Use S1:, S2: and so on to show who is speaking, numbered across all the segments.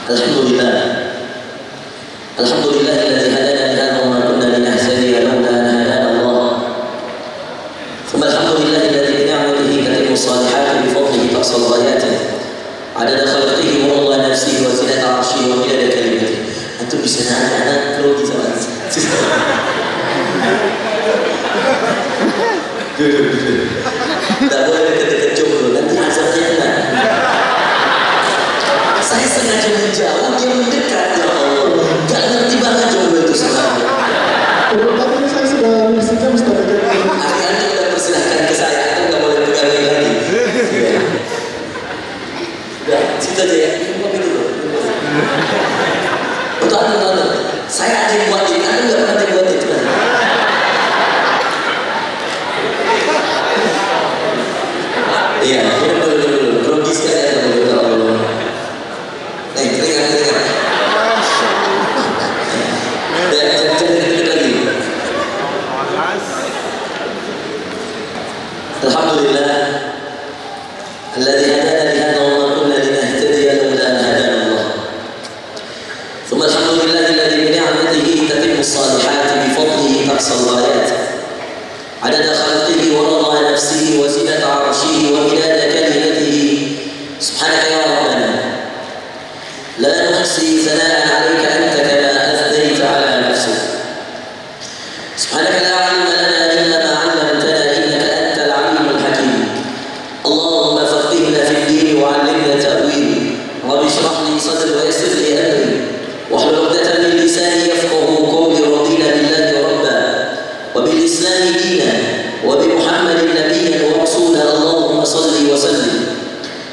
S1: Alhamdulillah. Alhamdulillahilladzi hadana li hadza wa ma kunna linahtadiya laula an hadana Allah. Thumma alhamdulillahilladzi bi ni'matihi tatimmu shalihati bi fadlihi tahsul ghayatihi. Adada khalqihi wa Allah nafsihi wa zinata 'arshihi wa midada kalimatihi. Antum bisa anak grogi sama tidak boleh deket-deket jomblo, nanti azabnya kena. Saya sengaja menjauh, dia mendekat. Ya Allah, gak ngerti banget jomblo itu sebenarnya.
S2: Tapi saya sudah bersikap
S1: Hari-hari udah persilahkan ke saya, itu gak boleh pegang lagi. Ya, situ aja ya, ini kopi dulu. Betul. Saya ada yang buatin, aku gak pernah dibuatin. Iya, dulu. Grogi sekali ya Allah. Keringat. Jangan lagi. Alhamdulillah. Alladzi hadana li hadza wa ma kunna linahtadiya laula an hadana Allah. Thumma alhamdulillahilladzi bi ni'matihi tatimmu shalihati bi fadlihi tahsul ghayatihi. Adada khalqihi wa rida nafsihi wa zinata 'arshihi wa midada kalimatihi. Subhanaka ya Rabbana la nuhsi thana'an 'alayka anta kama athnayta 'ala nafsik. Subhanaka la 'ilma lana illa ma 'allamtana innaka antal 'alimul hakim. Allahumma faqqihna fid din wa 'allimna ta'wil. Rabbi shrah li sadri wa yassir li amri wahlul 'uqdatan min lisani yafqahu qawli. Radina billahi rabba wa bil islam dina wa bi Muhammadin nabiyyan wa rasula. Allahumma salli wa sallim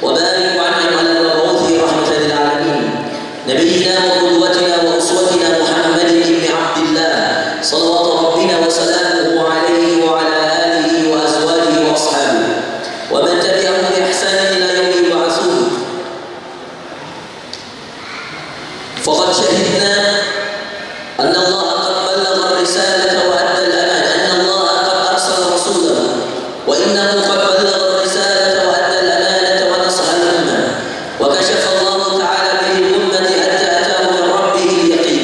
S1: wa barik wa an'im 'ala al-mabu'uthi rahmatan lil 'alamin nabiyyina wa qudwatina wa uswatina Muhammadin ibn Abdillah salawatu rabbina wa salamuhu 'alaihi wa 'ala alihi wa azwajihi wa ashabihi wa man tabi'ahum bi ihsanin ila yawmi yub'atsun. Faqad shahidna anna Allah qad ballagha ar-risalata wa adda al-amana, anna Allah qad arsala rasulahu wa innahu qad ballagha ar-risalata wa adda al-amanata wa nasaha al-ummah wa kashafa Allah ta'ala bihi al-ummati hatta ataahu min rabbih al-yaqin.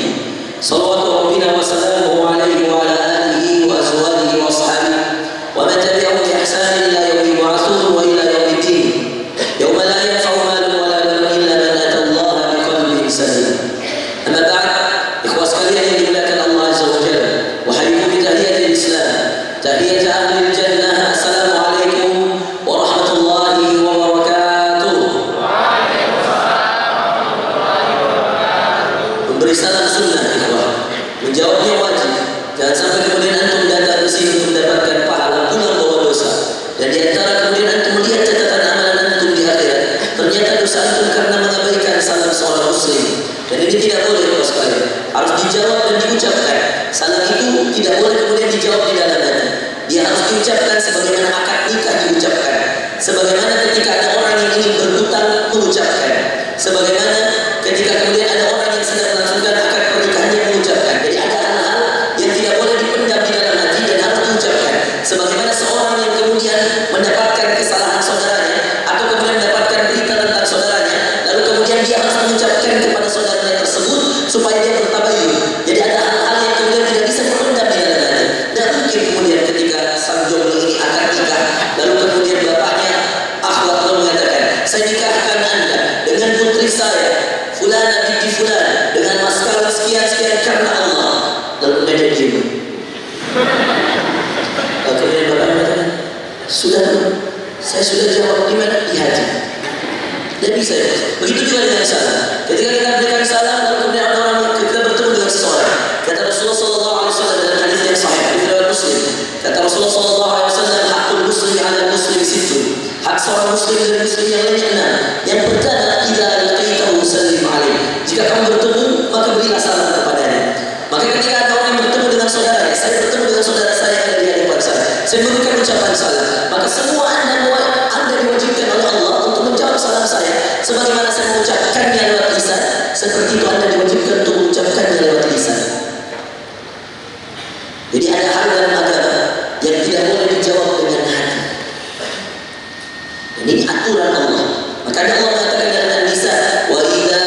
S1: Salawatu rabbina wa salamuhu 'alaihi wa 'ala alihi wa azwajihi wa ashabihi wa man tabi'ahum bi ihsanin ila yawmi yub'atsun wa ila yawmi din yawma la yanfa'u malun wa la banun illa man ata Allah bi qalbin salim. Amma ba'd, ikhwas sekalian yang dimuliakan Allah Azza wa Jalla, wa hayyikum bi tahiyatil Islam, tahiyat ahlil jannah. Assalamualaikum warahmatullahi wabarakatuh. Memberi salam sunnah, ikhwah. Menjawabnya wajib. Jangan sampai kemudian antum datang ke sini untuk mendapatkan pahala, pulang bawa dosa. Dan di antara kemudian antum melihat catatan amalan antum di akhirat, ternyata dosa antum karena mengabaikan salam seorang muslim. Dan ini tidak boleh, ikhwah sekalian. Harus dijawab dan diucapkan. Salam itu tidak boleh kemudian dijawab di dalam hati. Dia harus diucapkan sebagaimana akad nikah diucapkan. Sebagaimana ketika ada orang yang ingin berhutang mengucapkan. Sebagaimana ketika kemudian ada orang yang sedang melangsungkan akad pernikahannya mengucapkan. Jadi ada hal-hal yang tidak boleh dipendam di dalam hati dan harus diucapkan. Sebagaimana seorang yang kemudian mendapatkan kesalahan saudaranya atau kemudian mendapatkan berita tentang saudaranya, lalu kemudian dia harus mengucapkan kepada saudaranya tersebut supaya dia bertabayun. Jadi ada hal-hal yang kemudian tidak bisa dipendam di dalam hati. Dan mungkin kemudian ketika sang jomblo ini akan nikah, lalu kemudian bapaknya akhwat lalu mengatakan, saya nikahkan anda dengan putri saya fulana binti fulan dengan mas kawin sekian karena Allah. Lalu kemudian dia diam. Kemudian bapaknya mengatakan, sudah, saya sudah jawab di mana? Di hati. Dan bisa ya. Begitu juga dengan salam. Ketika kita berikan salam, lalu kemudian orang kita bertemu dengan seseorang. Kata Rasulullah SAW dalam hadis yang sahih, hadis riwayat Muslim. Kata Rasulullah SAW, hakul muslim 'ala muslim sittun. Hak seorang muslim dan muslim yang lainnya 6. Yang pertama, idza laqitahu sallim 'alaihi. Jika kamu bertemu, maka berilah salam kepadanya. Maka ketika ada orang yang bertemu dengan saudaranya, saya bertemu dengan saudara saya yang ada di hadapan saya memberikan ucapan salam, maka semua anda diwajibkan oleh Allah untuk menjawab salam saya sebagaimana saya mengucapkannya lewat lisan, seperti itu anda diwajibkan untuk mengucapkannya lewat lisan. Jadi ada hal dalam agama yang tidak boleh dijawab dengan hati. Dan ini aturan Allah. Maka Allah mengatakan dalam An-Nisa, wa idza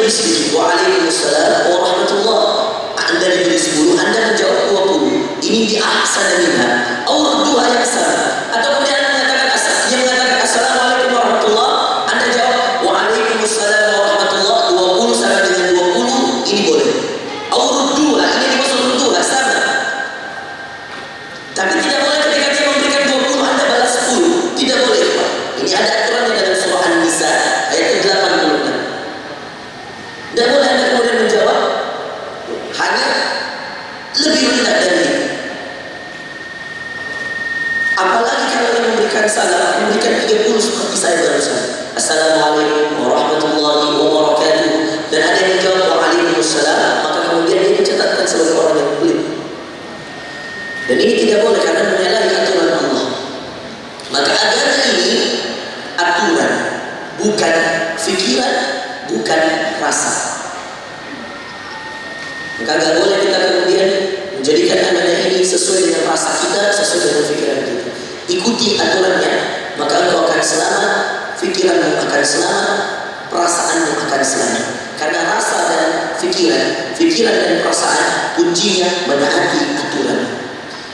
S1: diberi sedikit, waalaikumsalam warahmatullah. Anda diberi 10, Anda menjawab 20. Ini di ahsana minha. Aw rudduha yang sama. Atau kemudian Anda mengatakan dia mengatakan assalamualaikum warahmatullah, Anda jawab waalaikumsalam warahmatullah, 20 sama dengan 20, ini boleh. Aw rudduha, ini dimaksud rudduha sama. Tapi tidak boleh ketika dia memberikan 20 Anda balas 10. Tidak boleh, Pak. Ini ada aturannya dalam surah An-Nisa ayat 86. Tidak boleh Anda kemudian menjawab hanya lebih rendah dari itu. Apalagi kalau dia memberikan salam, memberikan 30 seperti saya barusan. Assalamualaikum warahmatullahi wabarakatuh. Dan ada yang menjawab waalaikumsalam, maka kemudian dia dicatatkan sebagai orang yang pelit. Dan ini tidak boleh karena menyalahi aturan Allah. Maka agama ini aturan, bukan fikiran, bukan rasa. Maka tidak boleh kita kemudian menjadikan amanah ini sesuai dengan rasa kita, sesuai dengan pikiran kita. Ikuti aturannya, maka engkau akan selamat, pikiranmu akan selamat, perasaanmu akan selamat. Karena rasa dan pikiran dan perasaan kuncinya menaati aturan.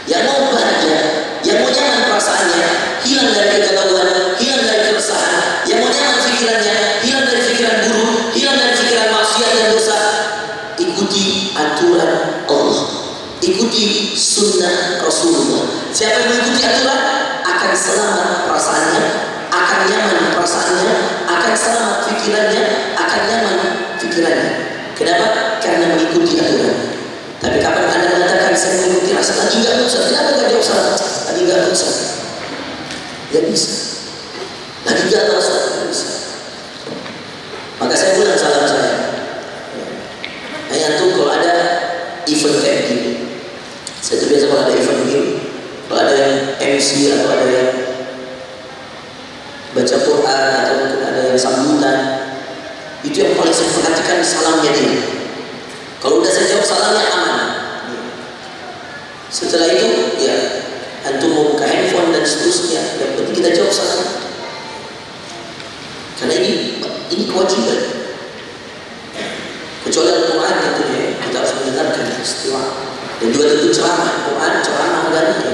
S1: Yang mau bahagia, yang mau nyaman perasaannya, hilang dari kegalauan, hilang dari keresahan. Yang mau nyaman pikirannya, hilang dari pikiran buruk, hilang dari pikiran maksiat dan dosa. Ikuti aturan Allah, ikuti sunnah Rasulullah. Siapa yang mengikuti aturan akan selamat perasaannya, akan nyaman perasaannya, akan selamat pikirannya, akan nyaman pikirannya. Kenapa? Karena mengikuti aturan. Tapi kapan Anda mengatakan saya mengikuti rasa, lagi nggak usah, kenapa nggak jawab salah? Lagi nggak usah, nggak bisa. Lagi nggak usah, nggak bisa. Maka saya ulang salam saya. Hanya tuh kalau ada event kayak gini, saya tuh biasa kalau ada event begini, kalau ada yang MC atau ada yang baca Quran atau mungkin ada yang sambutan, itu yang paling saya perhatikan salamnya dia. Kalau udah saya jawab salamnya aman. Setelah itu ya antum mau buka handphone dan seterusnya, yang penting kita jawab salam. Karena ini kewajiban. Kecuali Al-Quran tentunya kita harus mendengarkan istiwa. Dan juga tentu ceramah Quran, ceramah dan ya.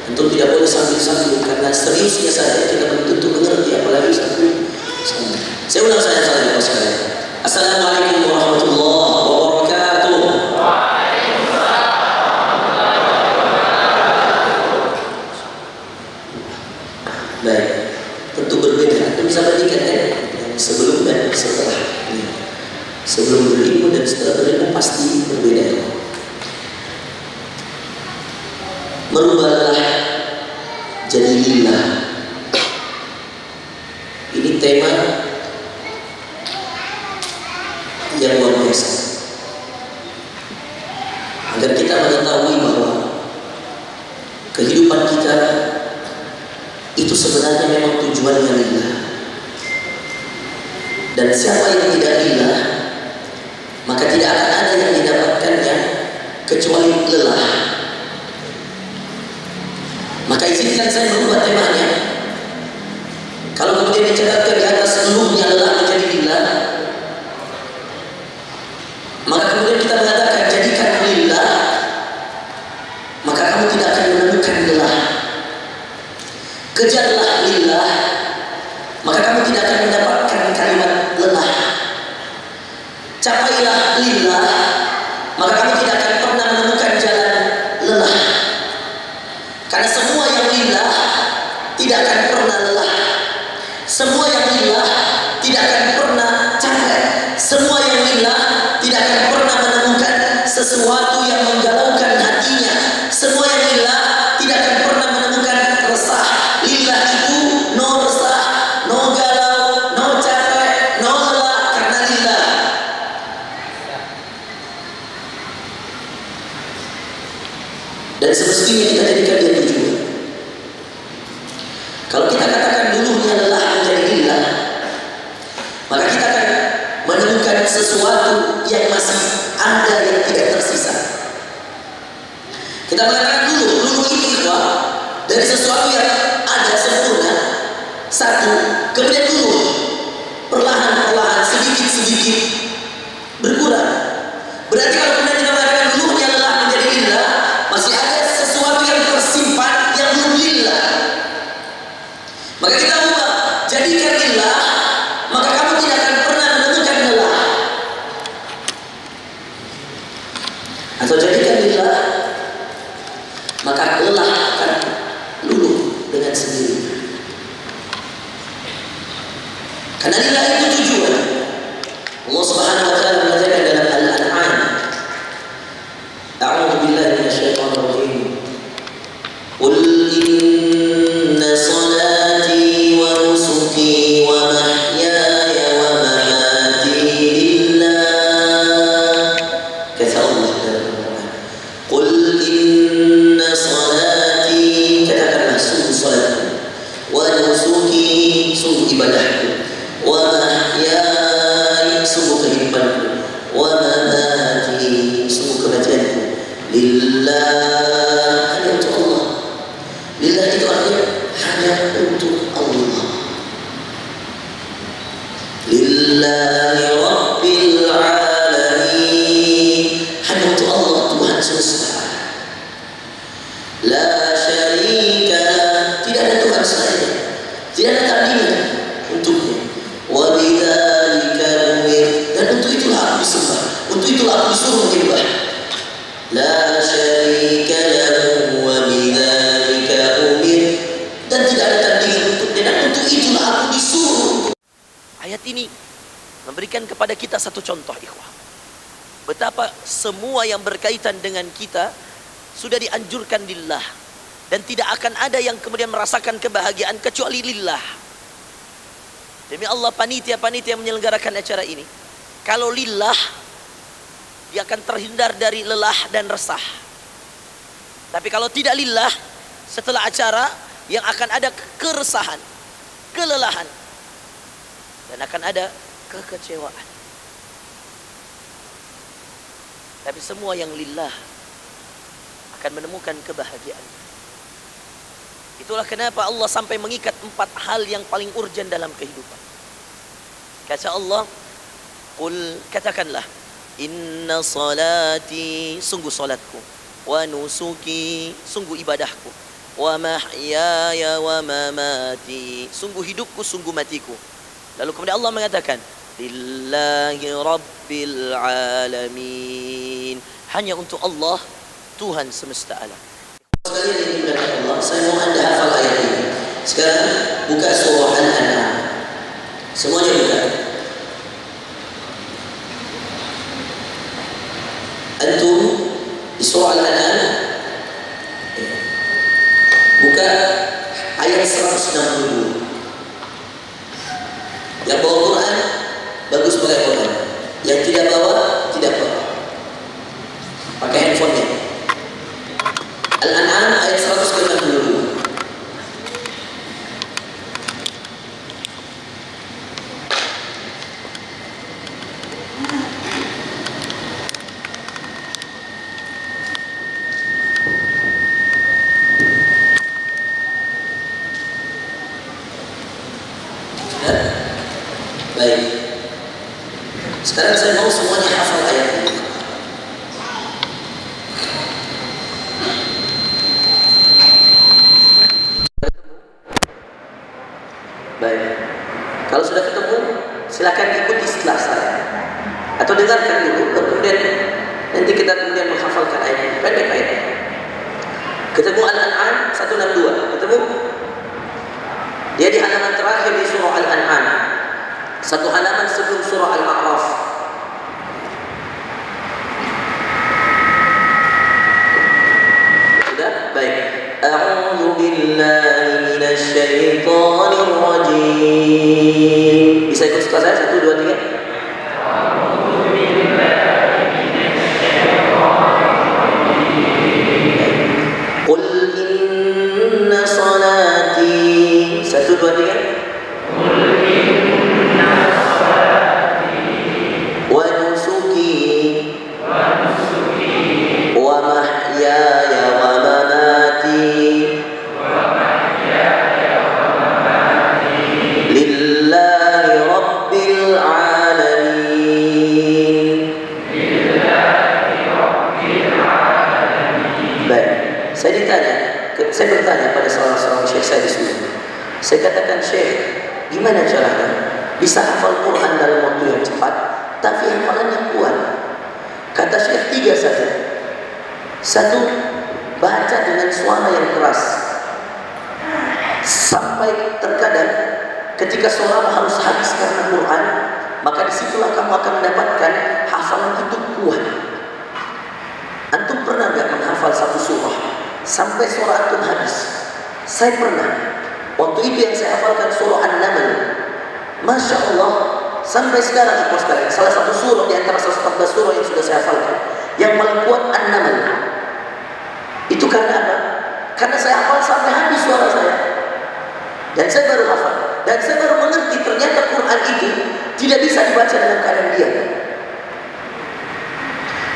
S1: Tentu tidak boleh sambil-sambil karena seriusnya saja kita belum tentu mengerti, apalagi sambil. Saya ulang saja salam sekalian. Assalamualaikum warahmatullahi wabarakatuh. Baik, tentu berbeda. Anda bisa bandingkan ya, sebelum dan setelah. Sebelum berilmu dan setelah berilmu pasti berbeda. Merubahlah jadi lillah. Ini tema yang luar biasa. Agar kita mengetahui bahwa kehidupan kita itu sebenarnya memang tujuannya lillah. Dan siapa yang tidak lillah, maka tidak akan ada yang didapatkannya kecuali lelah. Maka izinkan saya merubah temanya. Kalau kemudian dicatatkan di atas seluruhnya lelah menjadi lillah, maka kemudian kita mengatakan jadikan lillah, maka kamu tidak akan menemukan lelah. Kejarlah lillah, maka kamu tidak akan mendapatkan kalimat lelah. Capailah lillah, maka kamu tidak akan pernah menemukan jalan lelah. Karena semua yang lillah tidak akan pernah lelah. Semua yang lillah tidak akan pernah capek. Semua yang lillah tidak akan pernah menemukan sesuatu yang menggalaukan hatinya. Semua yang lillah tidak akan pernah menemukan resah. Lillah itu no resah, no galau, no capek, no lelah, karena lillah. Dan semestinya kita jadikan dia tujuan. Kalau kita katakan dulunya lelah menjadi lillah, maka kita akan menemukan sesuatu yang masih ada yang tidak tersisa. Kita mengatakan dulu ini dari sesuatu yang ada sempurna, satu, kemudian dulu perlahan-perlahan sedikit-sedikit Karena lillah itu tujuan. Allah Subhanahu wa taala mengatakan dalam Al-An'am, A'udzu billahi minasyaitonir rajim. Qul inna salati wa nusuki wa mahyaya wa mamati lillah. Kata Allah dalam Al-Quran. Qul inna salati, katakanlah sungguh salatku, wa nusuki, sungguh ibadahku, wa mahyaya, sungguh kehidupanku, wa mamati, sungguh kematianku, lillah, hanya untuk Allah. Lillah itu artinya hanya untuk Allah. Lillahi Rabbil Alamin, hanya untuk Allah Tuhan semesta. La syarika, tidak ada Tuhan selain, tidak ada tandingan untuknya. Wa bidzalika umirtu, dan untuk itulah aku disembah, untuk itulah aku disuruh menyembah. La syarika lahu wa bidzalika umirtu, dan tidak ada tandingan untuknya, dan untuk itulah aku disuruh. Ayat ini memberikan kepada kita satu contoh, ikhwah, betapa semua yang berkaitan dengan kita sudah dianjurkan lillah, dan tidak akan ada yang kemudian merasakan kebahagiaan kecuali lillah. Demi Allah, panitia-panitia yang menyelenggarakan acara ini, kalau lillah, dia akan terhindar dari lelah dan resah. Tapi kalau tidak lillah, setelah acara yang akan ada keresahan, kelelahan, dan akan ada kekecewaan. Tapi semua yang lillah akan menemukan kebahagiaan. Itulah kenapa Allah sampai mengikat 4 hal yang paling urgen dalam kehidupan. Kata Allah, qul, katakanlah, inna salati, sungguh salatku, wa nusuki, sungguh ibadahku, wa mahyaya wa mamati, sungguh hidupku, sungguh matiku. Lalu kemudian Allah mengatakan, lillahi Rabbil Alamin, hanya untuk Allah, Tuhan semesta alam. Sekalian yang dimuliakan Allah, saya mau anda hafal ayat ini. Sekarang buka surah Al-An'am. Semuanya buka. Antum di surah Al-An'am, buka ayat 162. Yang bawa Quran, bagus pakai Quran. Yang tidak bawa, tidak bawa, pakai handphonenya. Al-An'am ayat 162. Baik. Sekarang saya mau semuanya hafal ayat ini. Baik. Kalau sudah ketemu, silakan ikuti setelah saya. Atau dengarkan dulu, kemudian nanti kita kemudian menghafalkan ayat ini. Pendek ayatnya. Ketemu Al-An'am 162. Ketemu? Dia di halaman terakhir di surah Al-An'am. Satu halaman sebelum surah Al-A'raf. Sudah? Baik. A'udzu billahi minasy syaithanir rajim. Bisa ikut setelah saya? 1, 2, 3. A'udzu billahi minasy syaithanir rajim. Qul inna salati. 1, 2, 3. Saya bertanya pada seorang syekh saya di sini. Saya katakan, syekh, gimana caranya bisa hafal Quran dalam waktu yang cepat, tapi hafalannya kuat? Kata syekh, 3 saja. 1, baca dengan suara yang keras, sampai terkadang ketika suara harus habis karena
S3: kamu akan mendapatkan hafalan itu kuat. Antum pernah nggak menghafal satu surah sampai surah antum habis? Saya pernah. Waktu itu yang saya hafalkan surah An-Naml. Masya Allah, sampai sekarang salah satu surah di antara 114 surah yang sudah saya hafalkan, yang paling kuat An-Naml. Itu karena apa? Karena saya hafal sampai habis suara saya. Dan saya baru hafal. Dan saya baru mengerti ternyata Quran itu tidak bisa dibaca dalam keadaan diam.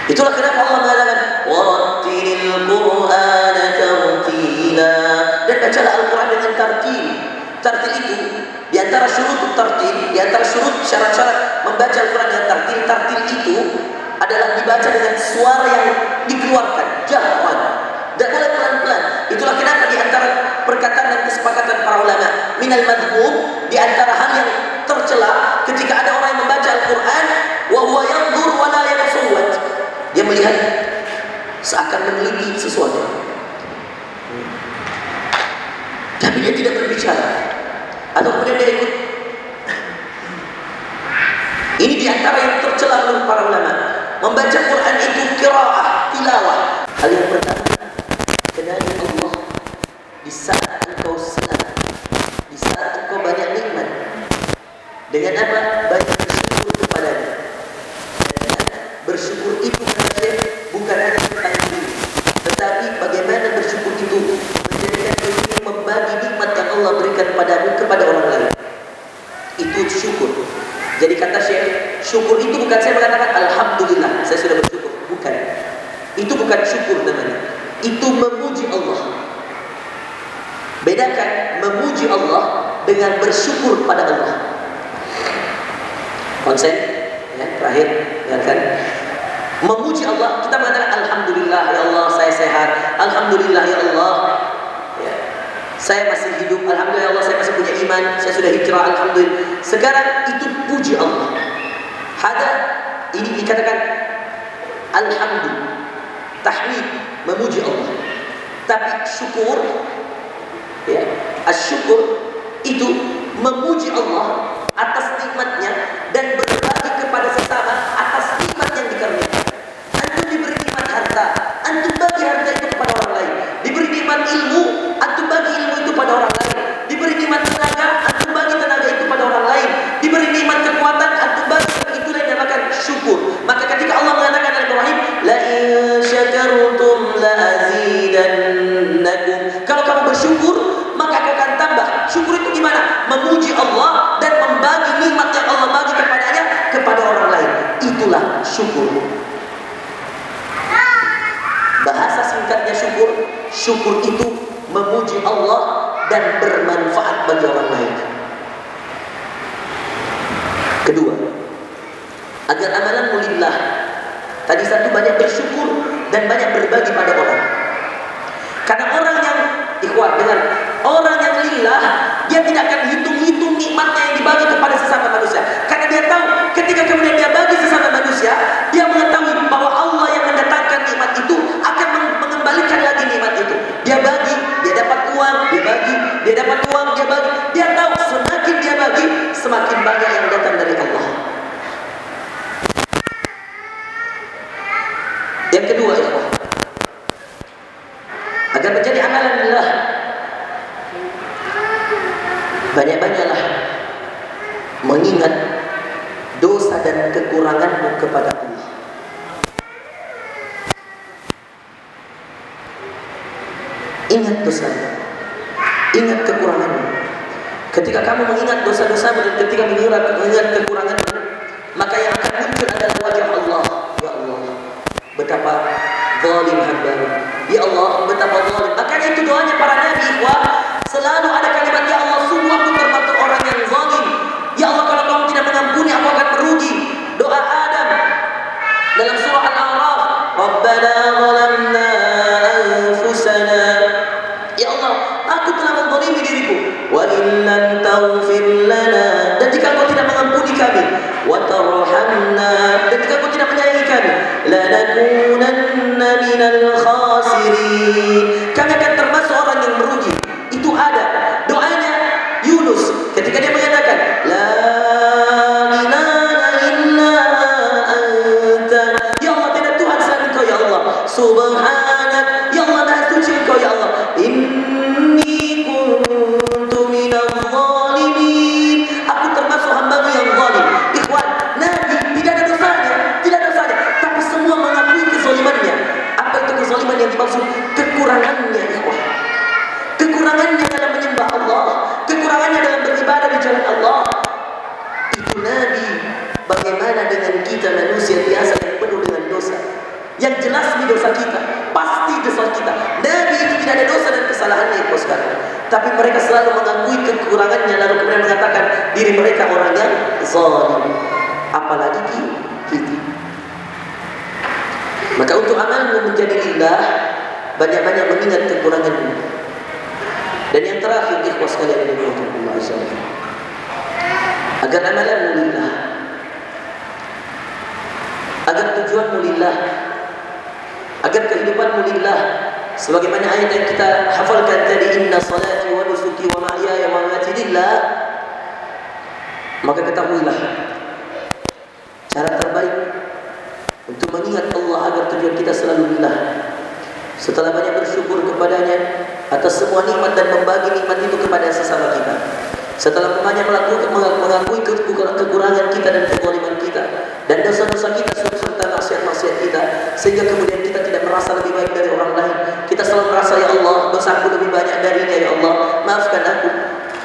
S3: Itulah kenapa Allah mengatakan warattilil Qur'ana tartila, dan bacalah Al-Quran dengan tartil. Tartil itu di antara syurut tartil, di antara syurut syarat-syarat membaca Al-Quran dengan tartil. Tartil itu adalah dibaca dengan suara yang dikeluarkan, jahwan. Dan boleh pelan-pelan. Itulah kenapa di antara perkataan dan kesepakatan para ulama, minal madhmum, di antara hal yang tercela ketika ada orang yang membaca Al-Quran wa huwa yanzur wa la yatasawwat, dia melihat seakan meneliti sesuatu, tapi dia tidak berbicara, atau kemudian dia ikut. Ini di antara yang tercela oleh para ulama. Membaca Quran itu qiraah, tilawah. Hal yang pertama, kenali Allah di saat engkau senang, di saat engkau banyak nikmat. Dengan apa? Banyak bersyukur kepadanya. Dan bersyukur itu bukan hanya tentang diri, tetapi bagaimana bersyukur itu menjadikan diri membagi nikmat yang Allah berikan padamu kepada orang lain. Itu syukur. Jadi kata Syekh, syukur itu bukan saya mengatakan alhamdulillah saya sudah bersyukur, bukan. Itu bukan syukur namanya. Itu memuji Allah. Bedakan memuji Allah dengan bersyukur pada Allah. Konsen ya, terakhir ya kan. Memuji Allah, kita mengatakan alhamdulillah ya Allah saya sehat, alhamdulillah ya Allah ya, saya masih hidup, alhamdulillah ya Allah saya masih punya iman, saya sudah hijrah, alhamdulillah. Sekarang itu puji Allah. Hada ini dikatakan alhamdulillah, tahmid, memuji Allah. Tapi syukur ya, asyukur itu memuji Allah atas nikmatnya dan berbagi kepada sesama atas nikmat yang dikaruniakan. Antum diberi nikmat harta, antum bagi harta itu kepada orang lain. Diberi nikmat ilmu, antum bagi ilmu itu pada orang lain. Diberi nikmat tenaga, antum bagi tenaga itu pada orang lain. Diberi nikmat kekuatan, antum bagi. Itulah yang dinamakan syukur. Maka ketika Allah mengatakan dalam Ibrahim, la in syakartum la azidannakum. Kalau kamu bersyukur, maka aku akan tambah. Syukur itu gimana? Memuji Allah dan membagi nikmat yang Allah bagi kepadanya kepada orang lain. Itulah syukur. Bahasa singkatnya syukur. Syukur itu memuji Allah dan bermanfaat bagi orang lain. Kedua, agar amalan mulillah. Tadi satu, banyak bersyukur dan banyak berbagi pada orang. Karena orang yang ikhwan, dengan orang yang lillah, dia tidak akan hitung-hitung nikmatnya yang dibagi kepada sesama manusia. Karena dia tahu ketika kemudian dia bagi sesama manusia, dia mengetahui bahwa Allah yang mendatangkan nikmat itu akan mengembalikan lagi nikmat itu. Dia bagi, dia dapat uang, dia bagi, dia dapat uang, dia bagi. Dia tahu semakin dia bagi, semakin banyak yang datang dari Allah. Yang kedua, ikhwan, agar menjadi amalan lillah, banyak-banyaklah mengingat dosa dan kekuranganmu kepada Allah. Ingat dosamu, ingat kekuranganmu. Ketika kamu mengingat dosa-dosamu dan ketika mengingat kekuranganmu, maka yang akan muncul adalah wajah Allah. Ya Allah, betapa zalim hamba-Mu. Ya Allah, betapa zalim. Makanya itu doanya para nabi, ikhwan. Selalu ada kalimat, ya Allah, sungguh aku termasuk orang yang zalim. Ya Allah, kalau kamu tidak mengampuni, aku akan merugi. Doa Adam dalam surah Al-A'raf, Rabbana zalamna anfusana. Ya Allah, aku telah menzalimi diriku. Wa in lam taghfir lana, dan jika Engkau tidak mengampuni kami, wa tarhamna, dan jika Engkau tidak menyayangi kami, lanakunanna minal khasirin, kami akan termasuk orang yang merugi. Itu ada doa Bagaimana dengan kita manusia biasa yang penuh dengan dosa? Yang jelas ini dosa kita, pasti dosa kita. Nabi itu tidak ada dosa dan kesalahannya itu sekalian. Tapi mereka selalu mengakui kekurangannya, lalu kemudian mengatakan diri mereka orang yang zalim. Apalagi kita. Maka untuk amalmu menjadi lillah, banyak-banyak mengingat kekuranganmu. Dan yang terakhir, ikhwas sekalian yang dimuliakan Allah Azza wa Jalla, agar amalanmu lillah, agar tujuanmu lillah, agar kehidupanmu lillah, sebagaimana ayat yang kita hafalkan tadi, inna salati wa nusuki wa mahyaya wa mamati lillah, maka ketahuilah cara terbaik untuk mengingat Allah agar tujuan kita selalu lillah, setelah banyak bersyukur kepadanya atas semua nikmat dan membagi nikmat itu kepada sesama kita, setelah banyak mengakui kekurangan kita dan kezaliman kita dan dosa-dosa kita serta maksiat-maksiat kita, sehingga kemudian kita tidak merasa lebih baik dari orang lain. Kita selalu merasa, ya Allah, dosaku lebih banyak darinya, ya Allah, maafkan aku.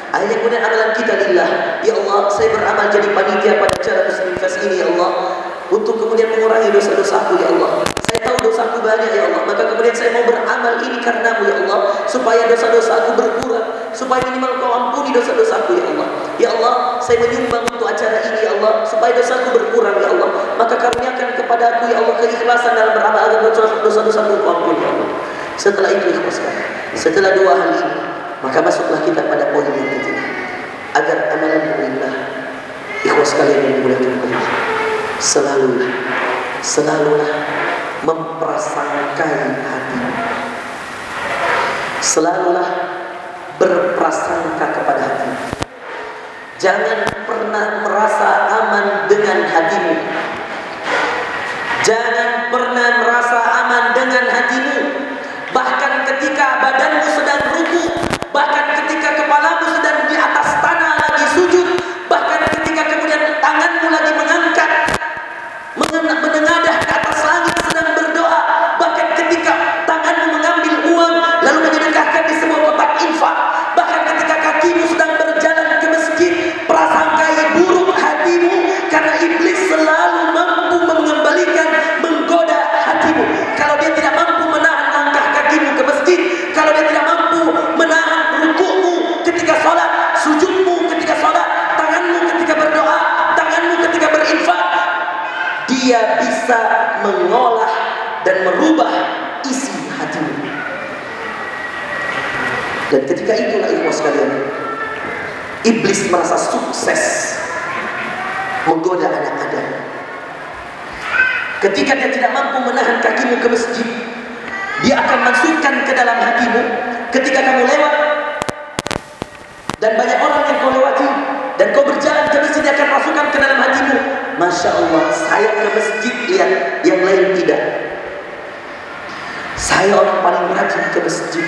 S3: Akhirnya kemudian amalan kita lillah, ya Allah, saya beramal jadi panitia pada acara Muslim Fest ini, ya Allah, untuk kemudian mengurangi dosa-dosaku, ya Allah. Saya tahu dosaku banyak, ya Allah, maka kemudian saya mau beramal ini karenamu, ya Allah, supaya dosa-dosaku berkurang, supaya minimal kau ampuni dosa-dosaku, ya Allah. Ya Allah, saya menyumbang untuk acara ini, ya Allah, supaya dosaku berkurang, ya Allah. Maka karuniakan kepada aku, ya Allah, keikhlasan dalam beramal agar dosa-dosaku kau ampuni, ya Allah. Setelah itu, ikhlaskan. Setelah dua hal ini, maka masuklah kita pada poin yang ketiga, agar amalan lillah. Ikhwas kalian yang dimuliakan Allah, selalulah memprasangkai hati, selalulah berprasangka kepada hati. Jangan pernah merasa aman dengan hatimu. Jangan pernah merasa aman dengan hatimu. Bahkan ketika badanmu sedang ruku, bahkan ketika kepalamu sedang di atas tanah lagi sujud, bahkan ketika kemudian tanganmu lagi mengangkat menengadah ke atas langit sedang berdoa, bahkan ketika tanganmu mengambil uang lalu menyedekahkan di sebuah kotak infak, bahkan ketika kakimu sedang berjalan ke masjid, prasangkai buruk hatimu, karena iblis selalu mampu menggoda hatimu. Kalau dia tidak mampu menahan langkah kakimu ke masjid, kalau dia tidak mampu menahan rukukmu ketika sholat, sujudmu ketika sholat, tanganmu ketika berdoa, tanganmu ketika berinfak, dia bisa mengolah dan merubah isi hatimu. Dan ketika itulah, ikhwas sekalian, iblis merasa sukses menggoda anak Adam. Ketika dia tidak mampu menahan kakimu ke masjid, dia akan masukkan ke dalam hatimu. Ketika kamu lewat dan banyak orang yang kau lewati dan kau berjalan ke masjid, dia akan masukkan ke dalam hatimu, Masya Allah, saya ke masjid, lihat yang lain tidak. Saya orang paling rajin ke masjid.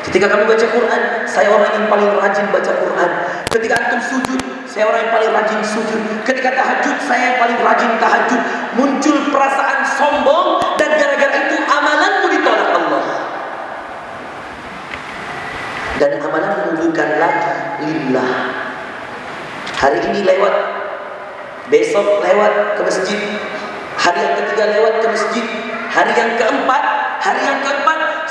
S3: Ketika kamu baca Quran, saya orang yang paling rajin baca Quran. Ketika antum sujud, saya orang yang paling rajin sujud. Ketika tahajud, saya yang paling rajin tahajud. Muncul perasaan sombong, dan gara-gara itu amalanmu ditolak Allah. Dan amalanmu bukan lagi lillah. Hari ini lewat, besok lewat ke masjid, hari yang ketiga lewat ke masjid, hari yang keempat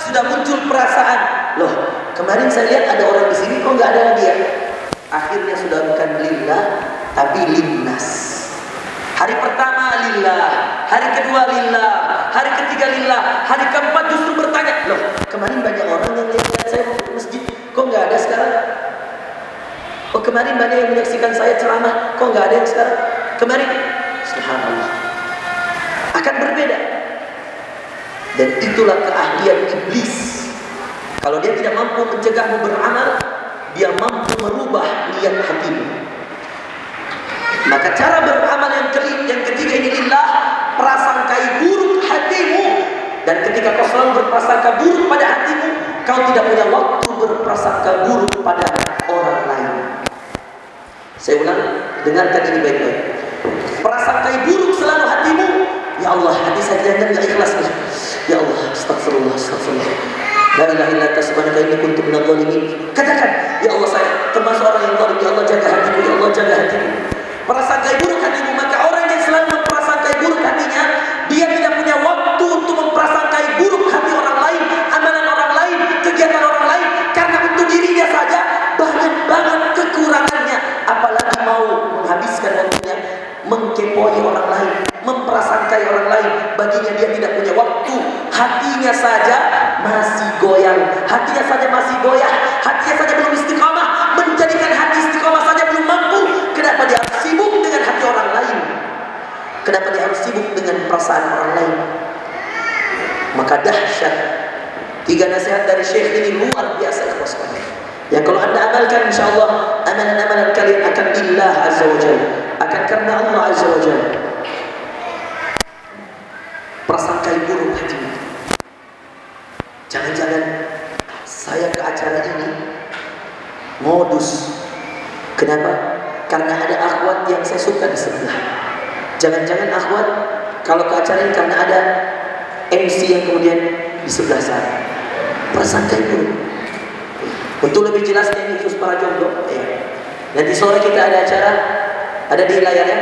S3: sudah muncul perasaan, loh, kemarin saya lihat ada orang di sini, kok nggak ada lagi ya? Akhirnya sudah bukan lillah, tapi linnas. Hari pertama lillah, hari kedua lillah, hari ketiga lillah, hari keempat justru bertanya, loh, kemarin banyak orang yang lihat saya mau ke masjid, kok nggak ada sekarang? Oh, kemarin banyak yang menyaksikan saya ceramah, kok nggak ada yang sekarang? Kemarin, subhanallah, akan berbeda. Dan itulah keahlian iblis. Kalau dia tidak mampu mencegahmu beramal, dia mampu merubah niat hatimu. Maka cara beramal yang ketiga ini lillah, prasangkai buruk hatimu. Dan ketika kau selalu berprasangka buruk pada hatimu, kau tidak punya waktu berprasangka buruk pada orang lain. Saya ulang, dengarkan ini baik-baik. Prasangkai buruk selalu hatimu. Ya Allah, hati saya kelihatan gak ikhlas nih. Ya Allah, astagfirullah, astagfirullah. La ilaha illa anta subhanaka inni kuntu minadh dhalimin. Katakan, ya Allah, saya termasuk orang yang zalim. Ya Allah, jaga hatiku, ya Allah, jaga hatiku. Prasangkai buruk hatimu, maka mengkepoi orang lain, memprasangkai orang lain. Baginya dia tidak punya waktu. Hatinya saja masih goyang, hatinya saja masih goyah, hatinya saja belum istiqamah. Menjadikan hati istiqamah saja belum mampu. Kenapa dia harus sibuk dengan hati orang lain? Kenapa dia harus sibuk dengan perasaan orang lain? Maka dahsyat 3 nasihat dari Syekh ini luar biasa, yang kalau anda amalkan, insyaallah amalan-amalan kalian akan lillah azza wa jalla, akan karena Allah azza wa jalla. Prasangkai buruk hati. Jangan-jangan saya ke acara ini modus. Kenapa? Karena ada akhwat yang saya suka di sebelah. Jangan-jangan akhwat kalau ke acara ini karena ada MC yang kemudian di sebelah saya. Prasangkai buruk. Untuk lebih jelasnya ini khusus para jomblo, nanti sore kita ada acara, ada di layarnya,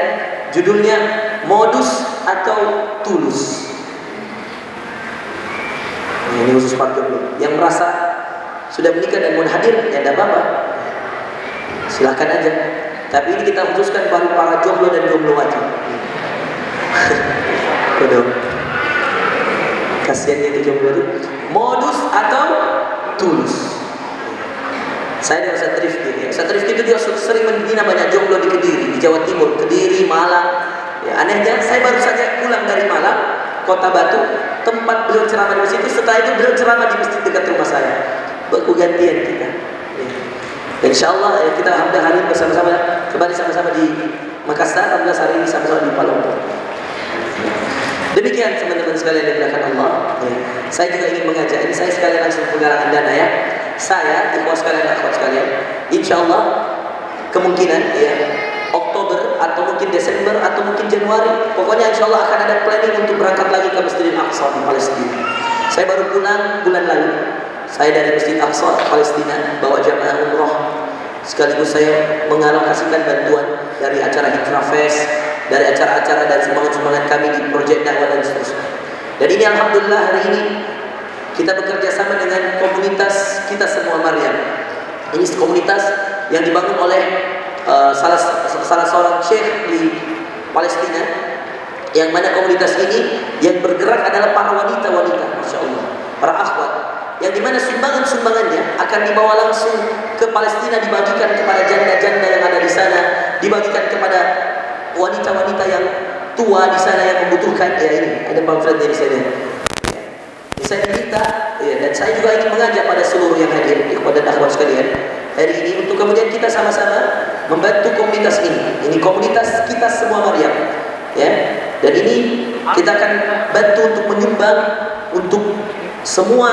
S3: judulnya modus atau tulus. Ini khusus para jomblo yang merasa sudah menikah dan mau hadir, ya tidak apa-apa, silahkan aja. Tapi ini kita khususkan baru para jomblo dan jomblo aja. Kodok. Kasiannya itu jomblo itu. Modus atau tulus. Saya di Ustaz Rifki, Ustaz Rifki itu dia sering membina banyak jomblo di Kediri, di Jawa Timur, Kediri, Malang. Ya, anehnya saya baru saja pulang dari Malang, Kota Batu, tempat beliau ceramah di situ. Setelah itu beliau ceramah di masjid dekat rumah saya. Bergantian kita. Ya. Insya Allah ya, kita alhamdulillah hari ini bersama-sama kembali sama-sama di Makassar. Alhamdulillah hari ini sama-sama di Palembang. Demikian teman-teman sekalian yang dimuliakan Allah. Ya. Saya juga ingin mengajak, ini saya sekalian langsung penggalangan dana ya. Saya, ikhwas sekalian, akhwat sekalian, insya Allah kemungkinan ya Oktober atau mungkin Desember atau mungkin Januari, pokoknya insya Allah akan ada planning untuk berangkat lagi ke Masjidil Aqsa di Palestina. Saya baru pulang bulan lalu. Saya dari Masjid Aqsa Palestina bawa jamaah umroh, sekaligus saya mengalokasikan bantuan dari acara Hijrah Fest, dari acara-acara dan semangat-semangat kami di proyek dakwah dan seterusnya. Dan ini alhamdulillah hari ini kita bekerja sama dengan komunitas kita semua Maryam. Ini komunitas yang dibangun oleh salah seorang syekh di Palestina, yang mana komunitas ini yang bergerak adalah para wanita-wanita, masya Allah, para akhwat, yang dimana sumbangan-sumbangannya akan dibawa langsung ke Palestina, dibagikan kepada janda-janda yang ada di sana, dibagikan kepada wanita-wanita yang tua di sana yang membutuhkan. Ya ini ada pamfletnya di sana. Saya minta, ya, dan saya juga ingin mengajak pada seluruh yang hadir, kepada akhwat sekalian, hari ini untuk kemudian kita sama-sama membantu komunitas ini. Ini komunitas kita semua Maryam, ya. Dan ini kita akan bantu untuk menyumbang untuk semua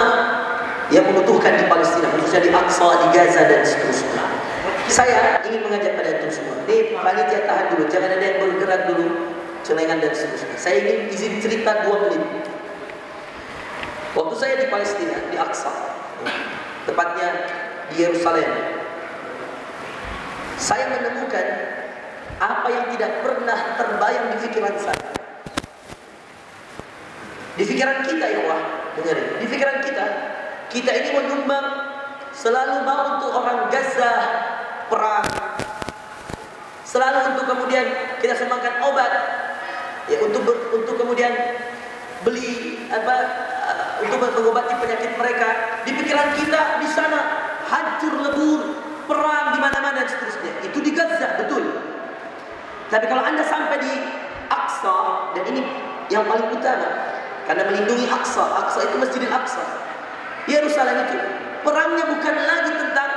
S3: yang membutuhkan di Palestina, khususnya di Aqsa, di Gaza dan seterusnya. Saya ingin mengajak pada itu semua. Nih, panitia tahan dulu, jangan ada yang bergerak dulu, celengan dan seterusnya. Saya ingin izin cerita 2 menit. Waktu saya di Palestina, di Aqsa, tepatnya di Yerusalem, saya menemukan apa yang tidak pernah terbayang di pikiran saya. Di pikiran kita, ya Allah, dengarin. Di pikiran kita ini menyumbang, selalu mau untuk orang Gaza perang, selalu untuk kemudian kita sumbangkan obat, ya, untuk kemudian beli untuk mengobati penyakit mereka. Di pikiran kita di sana hancur lebur, perang di mana-mana dan seterusnya. Itu di Gaza, betul. Tapi kalau Anda sampai di Aqsa, dan ini yang paling utama, karena melindungi Aqsa. Aqsa itu Masjidil Aqsa. Yerusalem itu perangnya bukan lagi tentang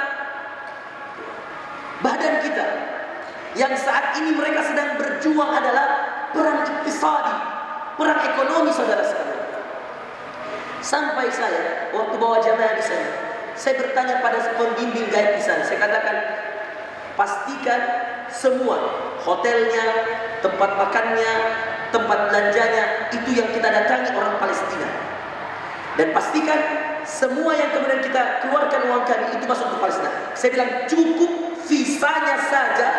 S3: badan kita. Yang saat ini mereka sedang berjuang adalah perang iktisadi, perang ekonomi, saudara-saudara. Sampai saya waktu bawa jamaah di sana, saya bertanya pada pembimbing gaib di sana. Saya katakan, pastikan semua hotelnya, tempat makannya, tempat belanjanya itu yang kita datangi orang Palestina. Dan pastikan semua yang kemudian kita keluarkan uang kami itu masuk ke Palestina. Saya bilang cukup visanya saja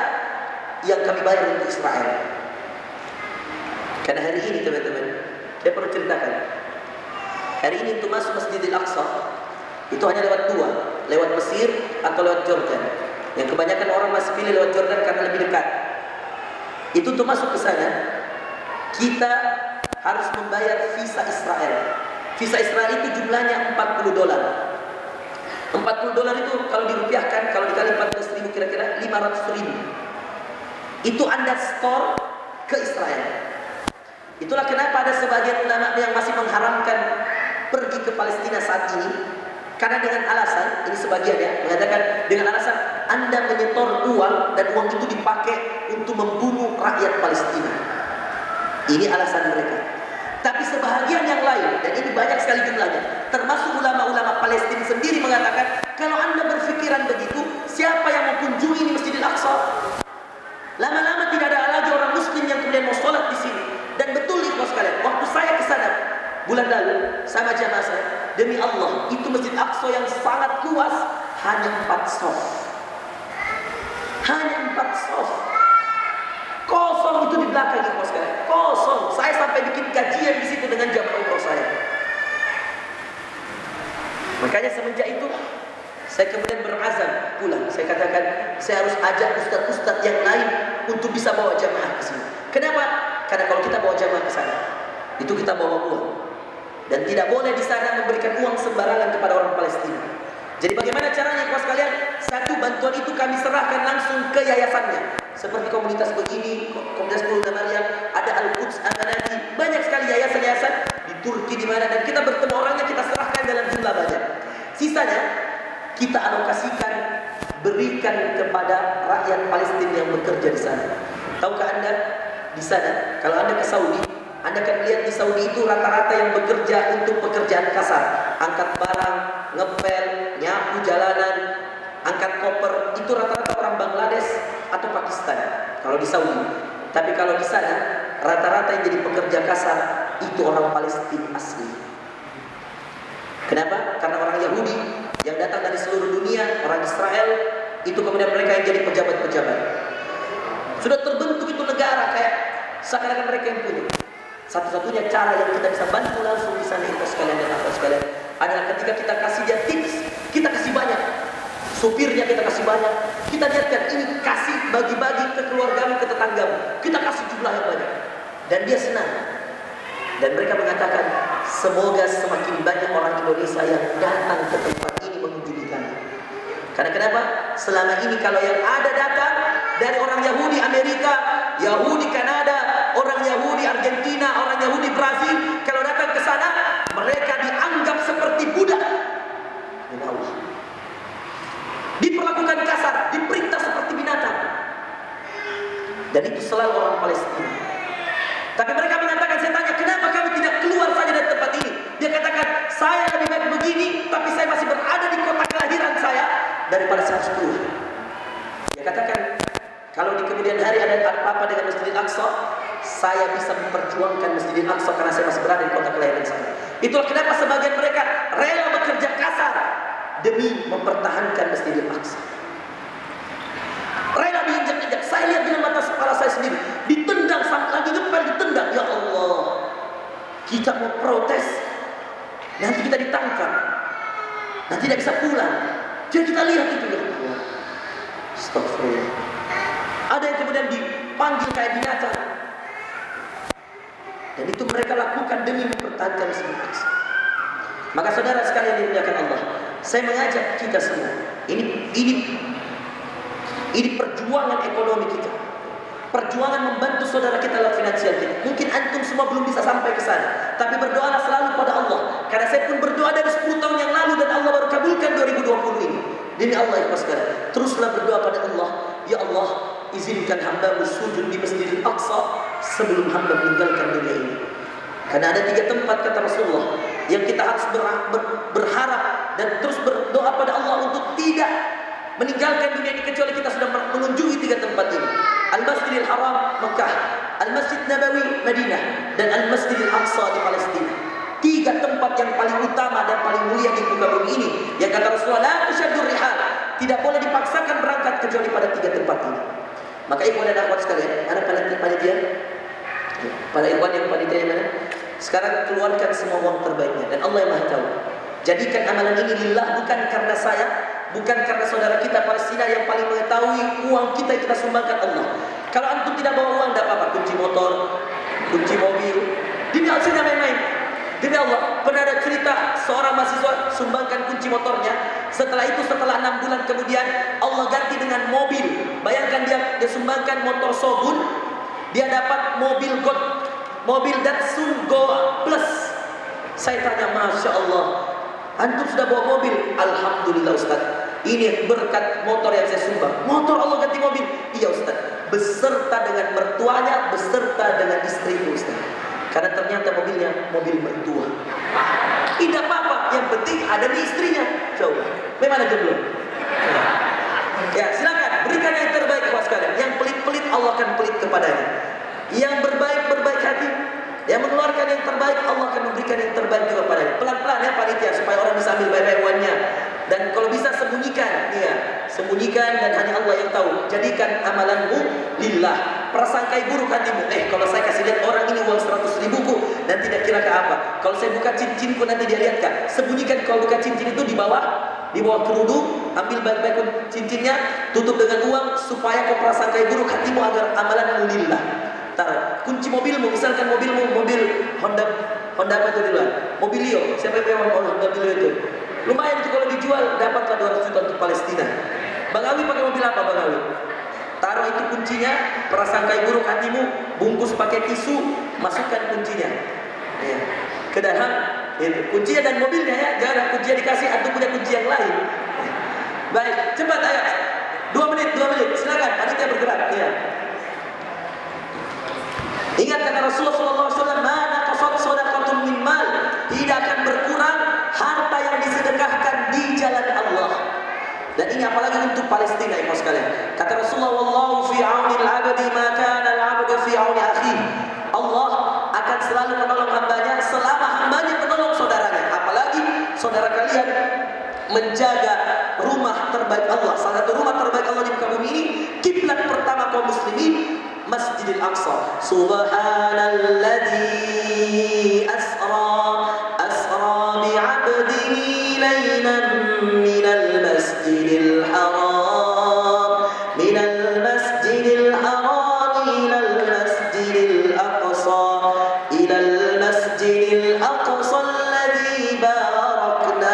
S3: yang kami bayar untuk Israel. Karena hari ini teman-teman, saya perlu ceritakan. Hari ini untuk masuk Masjidil Aqsa itu hanya lewat 2, lewat Mesir atau lewat Jordan. Yang kebanyakan orang masih pilih lewat Jordan karena lebih dekat. Itu untuk masuk ke sana, kita harus membayar visa Israel. Visa Israel itu jumlahnya $40. $40 itu kalau dirupiahkan, kalau dikali 14.000 kira-kira 500.000. Itu Anda store ke Israel. Itulah kenapa ada sebagian ulama yang masih mengharamkan pergi ke Palestina saat ini. Karena dengan alasan, ini sebagian ya, mengatakan dengan alasan Anda menyetor uang dan uang itu dipakai untuk membunuh rakyat Palestina. Ini alasan mereka. Tapi sebahagian yang lain, dan ini banyak sekali jumlahnya, termasuk ulama-ulama Palestina sendiri mengatakan, kalau Anda berpikiran begitu, siapa yang mau kunjungi ini Masjidil Aqsa? Lama-lama tidak ada lagi orang Muslim yang kemudian mau sholat di sini. Dan betul ikhwas sekalian, waktu saya ke sana bulan lalu sama jamaah saya, demi Allah, itu Masjid Aqsa yang sangat luas, hanya 4 shaf. Hanya 4 shaf. Kosong itu di belakang ikhwas sekalian. Kosong. Saya sampai bikin kajian di situ dengan jamaah umroh saya. Makanya semenjak itu saya kemudian berazam pulang. Saya katakan saya harus ajak ustaz-ustaz yang lain untuk bisa bawa jamaah ke sini. Kenapa? Karena kalau kita bawa jamaah ke sana, itu kita bawa uang. Dan tidak boleh di sana memberikan uang sembarangan kepada orang Palestina. Jadi bagaimana caranya ikhwas kalian? Satu, bantuan itu kami serahkan langsung ke yayasannya. Seperti komunitas begini, komunitas Bunda Maryam, ada Al-Quds Amanati, banyak sekali yayasan-yayasan di Turki di mana, dan kita bertemu orangnya, kita serahkan dalam jumlah banyak. Sisanya kita alokasikan, berikan kepada rakyat Palestina yang bekerja di sana. Tahukah Anda di sana, kalau Anda ke Saudi, Anda akan lihat di Saudi itu rata-rata yang bekerja untuk pekerjaan kasar, angkat barang, ngepel, nyapu jalanan, angkat koper, itu rata-rata orang Bangladesh atau Pakistan kalau di Saudi. Tapi kalau di sana rata-rata yang jadi pekerja kasar itu orang Palestina asli. Kenapa? Karena orang Yahudi yang datang dari seluruh dunia, orang Israel, itu kemudian mereka yang jadi pejabat-pejabat. Sudah terbentuk itu negara kayak seakan-akan mereka yang punya. Satu-satunya cara yang kita bisa bantu langsung di sana itu sekalian dan apa sekalian adalah ketika kita kasih dia tips, kita kasih banyak. Supirnya kita kasih banyak. Kita lihatkan ini, kasih bagi-bagi ke keluargamu, ke tetanggamu. Kita kasih jumlah yang banyak. Dan dia senang. Dan mereka mengatakan, semoga semakin banyak orang Indonesia yang datang ke tempat ini mengunjungi kami. Karena kenapa? Selama ini kalau yang ada datang dari orang Yahudi Amerika, Yahudi Kanada, orang Yahudi Argentina, orang Yahudi Brazil, kalau datang ke sana, mereka dianggap seperti budak. Ya Allah. Diperlakukan kasar, diperintah seperti binatang. Dan itu selalu orang Palestina. Tapi mereka mengatakan, saya tanya, kenapa kami tidak keluar saja dari tempat ini? Dia katakan, saya lebih baik begini, tapi saya masih berada di kota kelahiran saya daripada saya harus keluar. Dia katakan, kalau di kemudian hari ada apa-apa dengan Masjidil Aqsa, saya bisa memperjuangkan Masjidil Aqsa karena saya masih berada di kota kelahiran saya. Itulah kenapa sebagian mereka rela bekerja kasar demi mempertahankan Masjidil Aqsa. Rela diinjak-injak. Saya lihat dengan mata kepala saya sendiri, ditendang, lagi ngepel ditendang. Ya Allah, kita mau protes, nanti kita ditangkap, nanti tidak bisa pulang. Jadi kita lihat itu, ya Allah. Astagfirullah. Ada yang kemudian dipanggil kayak binatang. Dan itu mereka lakukan demi mempertahankan Masjidil Aqsa. Maka saudara sekalian yang dimuliakan Allah, saya mengajak kita semua, ini perjuangan ekonomi kita, perjuangan membantu saudara kita lewat finansial kita. Mungkin antum semua belum bisa sampai ke sana, tapi berdoalah selalu pada Allah. Karena saya pun berdoa dari 10 tahun yang lalu dan Allah baru kabulkan 2020 ini. Demi Allah ya sekalian, teruslah berdoa pada Allah. Ya Allah, izinkan hamba sujud di Masjidil Aqsa sebelum hamba meninggalkan dunia ini. Karena ada 3 tempat kata Rasulullah yang kita harus berharap dan terus berdoa pada Allah untuk tidak meninggalkan dunia ini kecuali kita sudah mengunjungi 3 tempat ini. Al-Masjidil Haram Mekah, Al-Masjid Nabawi Madinah, dan Al-Masjidil Aqsa di Palestina. 3 tempat yang paling utama dan paling mulia di muka bumi ini. Yang kata Rasulullah, la tusyaddur rihal, tidak boleh dipaksakan berangkat kecuali pada 3 tempat ini. Maka ikhwan dan akhwat sekalian, ada panitia, para ikhwan yang panitia yang mana? Sekarang keluarkan semua uang terbaiknya dan Allah yang Maha tahu. Jadikan amalan ini lillah, bukan karena saya, bukan karena saudara kita Palestina yang paling mengetahui uang kita yang kita sumbangkan Allah. Kalau antum tidak bawa uang, tidak apa-apa. Kunci motor, kunci mobil, demi Allah main-main. Demi Allah, pernah ada cerita seorang mahasiswa sumbangkan kunci motornya. Setelah itu, setelah 6 bulan kemudian, Allah ganti dengan mobil. Bayangkan dia sumbangkan motor Shogun, dia dapat mobil Datsun Go Plus. Saya tanya, Masya Allah, antum sudah bawa mobil? Alhamdulillah Ustaz, ini berkat motor yang saya sumbang. Motor Allah ganti mobil? Iya Ustaz, beserta dengan mertuanya, beserta dengan istrinya Ustaz. Karena ternyata mobilnya mobil mertua. Tidak apa-apa, yang penting ada di istrinya. Coba, memang aja belum? Ya, silakan berikan yang terbaik kepada sekalian. Yang pelit-pelit Allah akan pelit kepadanya. Yang berbaik hati, yang mengeluarkan yang terbaik, Allah akan memberikan yang terbaik juga kepadanya. Pelan-pelan ya panitia, supaya orang bisa ambil baik-baik uangnya. Dan kalau bisa sembunyikan, sembunyikan dan hanya Allah yang tahu. Jadikan amalanmu lillah. Prasangkai buruk hatimu. Kalau saya kasih lihat orang ini uang 100 ribuku dan tidak kira ke apa. Kalau saya buka cincinku nanti dia lihat kah? Sembunyikan. Kalau buka cincin itu di bawah kerudung, ambil baik-baik cincinnya, tutup dengan uang supaya kau prasangkai buruk hatimu agar amalanmu lillah. Taruh kunci mobilmu, misalkan mobilmu mobil Honda apa itu di luar? Mobilio. Siapa yang mau Honda Mobilio itu? Lumayan itu kalau dijual dapatlah 200 juta untuk Palestina. Bang Awi pakai mobil apa Bang Awi? Taruh itu kuncinya, prasangkai buruk hatimu, bungkus pakai tisu, masukkan kuncinya. Ya. Ke dalam itu. Kuncinya dan mobilnya ya, jangan kuncinya dikasih atau punya kunci yang lain. Baik, cepat ayo. 2 menit, silakan panitia bergerak. Ya. Ingat kata Rasulullah SAW, mana qasad shadaqatun min mal, tidak akan berkurang harta yang disedekahkan di jalan Allah. Dan ini apalagi untuk Palestina ibu sekalian. Kata Rasulullah, wallahu fi auni al-'abdi ma kana al-'abdu fi auni akhihi. Allah akan selalu menolong hambanya selama hambanya menolong saudaranya. Apalagi saudara kalian menjaga rumah terbaik Allah. Salah satu rumah terbaik Allah di muka bumi ini, kiblat pertama kaum muslimin, Masjidil Aqsa. Subhanalladzi asra bi'abdihi laylan minal masjidil haram ilal masjidil aqsa alladzi barakna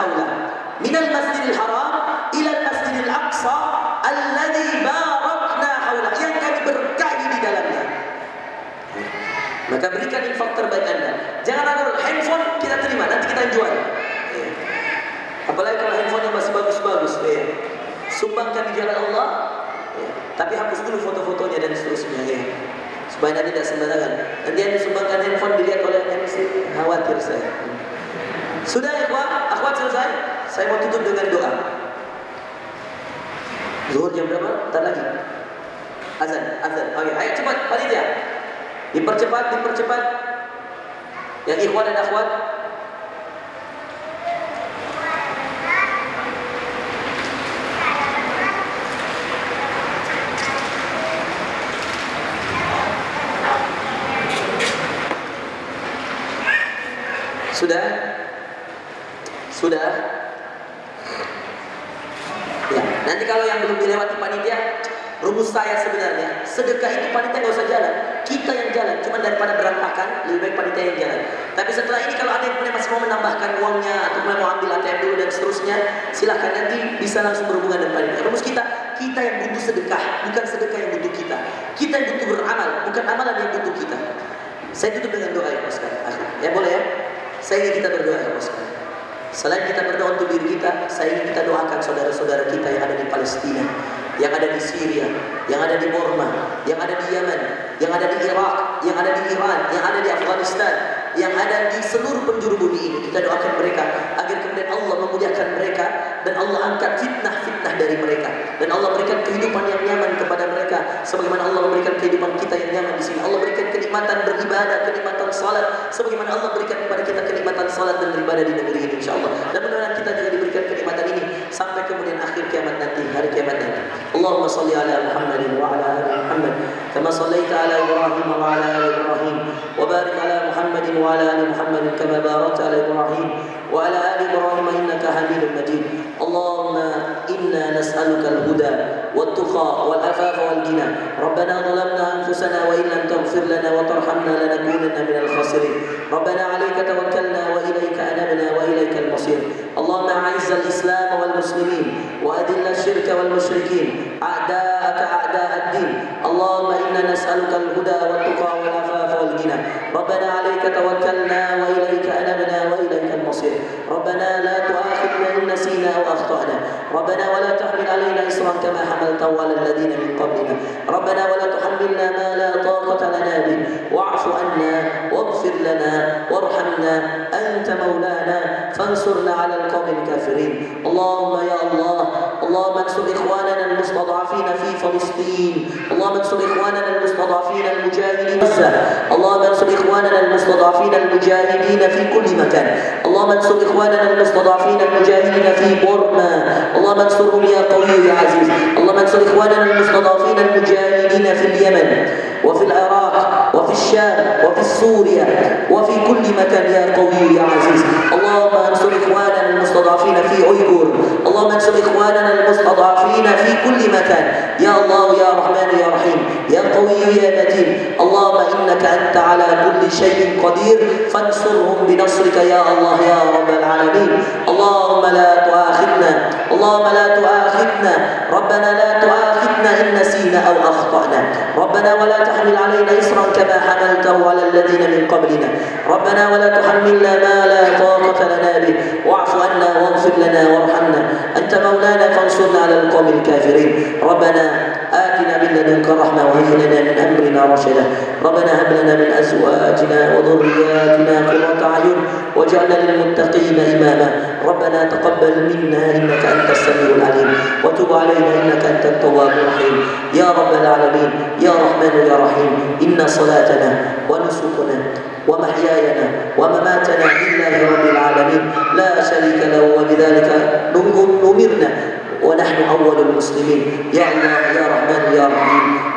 S3: hawla minal masjidil haram ilal masjidil aqsa alladzi barakna hawla, yang kami berkahi di dalamnya. Maka berikan infak terbaik Anda. Jangan ada handphone kita terima, nanti kita jual. Apalagi kalau handphone yang masih bagus-bagus, sumbangkan di jalan Allah. Tapi hapus dulu foto-fotonya dan seterusnya, supaya nanti tidak sembarangan. Nanti yang disumbangkan handphone dilihat oleh MC, khawatir saya. Sudah ya akhwat selesai. Saya mau tutup dengan doa. Zuhur jam berapa? Bentar lagi. Azan. Oke, ayo cepat panitia. Dipercepat. Yang ikhwan dan akhwat. Sudah. Ya, nanti kalau yang belum dilewati panitia, rumus saya sebenarnya, sedekah itu panitia nggak usah jalan, kita yang jalan. Cuma daripada berantakan, lebih baik panitia yang jalan. Tapi setelah ini kalau ada yang masih mau menambahkan uangnya atau mau ambil ATM dulu dan seterusnya, silahkan, nanti bisa langsung berhubungan dengan panitia. Rumus kita yang butuh sedekah, bukan sedekah yang butuh kita. Kita yang butuh beramal, bukan amalan yang butuh kita. Saya tutup dengan doa ya Oscar. Ya boleh ya. Saya ingin kita berdoa ya Oscar. Selain kita berdoa untuk diri kita, saya ingin kita doakan saudara-saudara kita yang ada di Palestina, yang ada di Syria, yang ada di Burma, yang ada di Yaman, yang ada di Irak, yang ada di Iran, yang ada di Afghanistan, yang ada di seluruh penjuru bumi ini. Kita doakan mereka agar kemudian Allah memuliakan mereka dan Allah angkat fitnah-fitnah dari mereka, dan Allah berikan kehidupan yang nyaman kepada mereka sebagaimana Allah memberikan kehidupan kita yang nyaman di sini. Allah berikan kenikmatan beribadah, kenikmatan salat sebagaimana Allah berikan kepada kita kenikmatan salat dan beribadah di negeri ini insyaallah. Dan mudah-mudahan kita juga diberikan kenikmatan ini sampai kemudian akhir kiamat nanti, hari kiamat nanti. Allahumma shalli ala Muhammadin wa ala ali Muhammad kama shallaita ala Ibrahim wa ala ali Ibrahim wa barik ala Muhammadin wa ala ali Muhammad kama barakta ala Ibrahim وعلى آل إبراهيم إنك حميد مجيد. اللهم إنا نسألك الهدى والتقى والعفاف والغنى. ربنا ظلمنا أنفسنا وإن لم تغفر لنا وترحمنا لنكونن من الخاسرين. ربنا عليك توكلنا وإليك أنبنا وإليك المصير. اللهم أعز الإسلام والمسلمين وأذل الشرك والمشركين أعداءك أعداء الدين. اللهم إنا نسألك الهدى والتقى والعفاف والغنى. ربنا عليك توكلنا وإليك أنبنا وإليك المصير. ربنا لا تؤاخذنا إن نسينا أو أخطأنا. ربنا ولا تحمل علينا إصرا كما حملته على الذين من قبلنا. ربنا ولا تحملنا ما لا طاقة لنا به. واعف عنا واغفر لنا وارحمنا أنت مولانا فانصرنا على القوم الكافرين. اللهم يا الله، اللهم انصر إخواننا المستضعفين في فلسطين. اللهم انصر إخواننا المستضعفين المجاهدين. اللهم انصر إخواننا المستضعفين المجاهدين في كل مكان. اللهم انصر إخواننا المستضعفين المجاهدين في بورما. اللهم انصرهم يا قوي يا عزيز. اللهم انصر إخواننا المستضعفين المجاهدين في اليمن وفي العراق وفي الشام وفي سوريا وفي كل مكان يا قوي يا عزيز. اللهم انصر إخواننا المستضعفين في أيغور. اللهم انصر إخواننا المستضعفين في كل مكان يا الله يا رحمن يا رحيم يا قوي يا متين. اللهم إنك أنت على كل شيء قدير فانصرهم بنصرك يا الله يا رب العالمين. اللهم لا تؤاخذنا، اللهم لا تؤاخذنا، ربنا لا تؤاخذنا إن نسينا أو أخطأنا. ربنا ولا تحمل علينا إصرا كما حملته على الذين من قبلنا. ربنا ولا تحملنا ما لا طاقة لنا به. واعف عنا واغفر لنا وارحمنا أنت مولانا فانصرنا على القوم الكافرين. ربنا آتنا من لدنك رحمة وهيئ لنا من أمرنا رشدا. ربنا هب لنا من أزواجنا وذرياتنا قرة أعين واجعلنا للمتقين إماما. ربنا تقبل منا إنك أنت السميع العليم وتب علينا إنك أنت التواب الرحيم يا رب العالمين يا رحمن يا رحيم. إن صلاتنا ونسكنا ومحيانا ومماتنا لله رب العالمين لا شريك له وبذلك نمرنا ونحن أول المسلمين. يا الله يا رحمن يا رحيم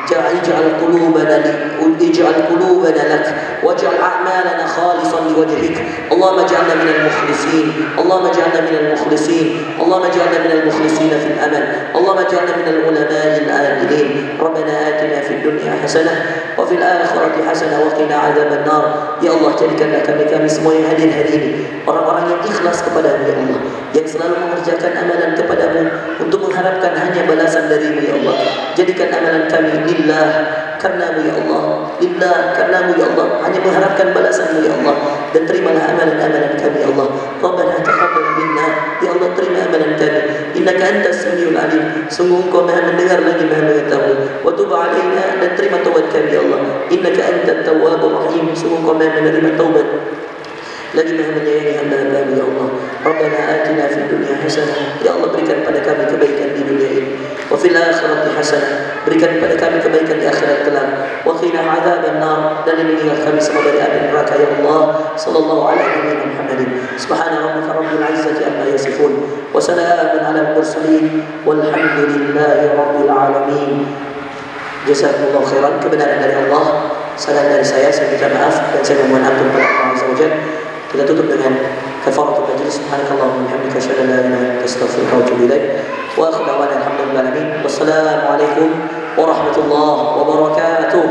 S3: اجعل قلوبنا لك واجعل أعمالنا خالصا لوجهك. اللهم اجعلنا من المخلصين، اللهم اجعلنا من المخلصين، اللهم اجعلنا من المخلصين في الأمل. اللهم اجعلنا من العلماء العاملين. ربنا آتنا في الدنيا حسنة وفي الآخرة حسنة وقنا عذاب النار. Ya Allah, jadikanlah kami semua yang hadir hari ini orang-orang yang ikhlas kepadamu ya Allah, yang selalu mengerjakan amalan kepadamu untuk mengharapkan hanya balasan darimu ya Allah. Jadikan amalan kami lillah karenamu ya Allah, lillah karenamu ya Allah, hanya mengharapkan balasanmu ya Allah. Dan terimalah amalan-amalan kami ya Allah. Rabbana taqabbal minna, ya Allah terima amalan kami. Innaka antas samiul alim, sungguh Engkau Maha mendengar lagi Maha mengetahui. Wa tub alaina, dan terima taubat kami ya Allah. Innaka antat tawwabur rahim, sungguh Engkau Maha menerima taubat lagi Maha menyayangi hamba-Hamba-Mu ya Allah. Rabbana atina fid dunya hasanah, ya Allah berikan pada kami kebaikan di dunia ini. Wa fil akhirati hasanah, berikan pada kami kebaikan di akhirat kelak. Wa qina adzaban nar, dan lindungilah kami semua dari api neraka ya Allah. Sallallahu alaihi wa Muhammadin. Subhana rabbika rabbil izzati amma yasifun wa salamun alal mursalin walhamdulillahi rabbil alamin. Jazakumullahu khairan. Kebenaran dari Allah, salah dari saya minta maaf dan saya memohon ampun kepada Allah Azza wa Jalla. Kita tutup dengan kafaratul majlis. Subhanakallahumma wa bihamdika asyhadu an la ilaha illa anta astaghfiruka wa atubu ilaik. Wa akhiru da'wana alhamdulillahi. Wassalamu alaikum warahmatullahi wabarakatuh.